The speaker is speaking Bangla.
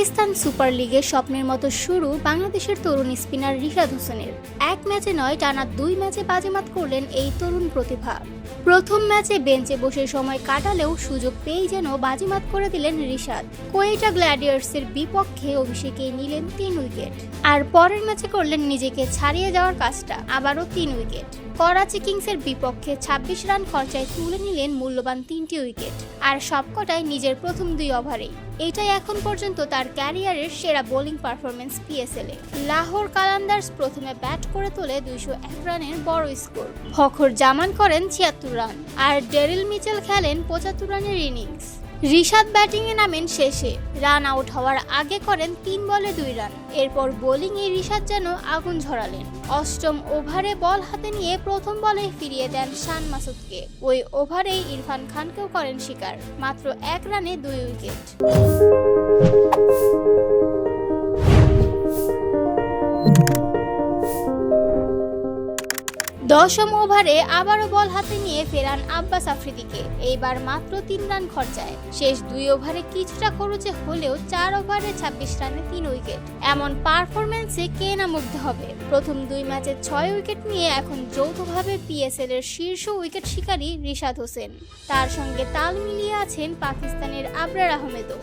পাকিস্তান সুপার লিগের স্বপ্নের মতো শুরু বাংলাদেশের তরুণ স্পিনার রিশাদ হোসেনের। এক ম্যাচে নয়, টানা 2 ম্যাচে বাজিমাত করলেন এই তরুণ প্রতিভা। প্রথম ম্যাচে বেঞ্চে বসে সময় কাটালেও সুযোগ পেয়েই যেন বাজিমাত করে দিলেন রিশাদ। কোয়েটা গ্ল্যাডিয়ার্সের বিপক্ষে অভিষেকেই নিলেন 3 উইকেট, আর পরের ম্যাচে করলেন নিজেকে ছাড়িয়ে যাওয়ার কাজটা, আবারও 3 উইকেট। করাচি কিংসের বিপক্ষে 26 রান খরচায় তুলে নিলেন মূল্যবান 3টি উইকেট, আর সবকটাই নিজের প্রথম 2 ওভারেই। এটাই এখন পর্যন্ত তার ক্যারিয়ারের সেরা বোলিং পারফরমেন্স পিএসএলে। লাহোর কালান্দার্স প্রথমে ব্যাট করে তোলে 201 রানের বড় স্কোর। ফখর জামান করেন 76 রান, আর ডেরিল মিচেল খেলেন 75 রানের ইনিংস। রিশাদ ব্যাটিংয়ে নামেন শেষে, রান আউট হওয়ার আগে করেন 3 বলে 2 রান। এরপর বোলিংয়ে রিশাদ যেন আগুন ঝরালেন। অষ্টম ওভারে বল হাতে নিয়ে প্রথম বলে ফিরিয়ে দেন শান মাসুদকে। ওই ওভারেই ইরফান খানকেও করেন শিকার, মাত্র 1 রানে 2 উইকেট। দশম ওভারে আবারও বল হাতে নিয়ে ফেরান আব্বাস আফ্রিদিকে, এইবার মাত্র 3 রান খরচায়। শেষ 2 ওভারে কিছুটা খরচে হলেও 4 ওভারে 26 রানে 3 উইকেট। এমন পারফরম্যান্সে কে না মুগ্ধ হবে। প্রথম 2 ম্যাচে 6 উইকেট নিয়ে এখন যৌথভাবে পিএসএল এর শীর্ষ উইকেট শিকারী রিশাদ হোসেন। তার সঙ্গে তাল মিলিয়ে আছেন পাকিস্তানের আবরার আহমেদও।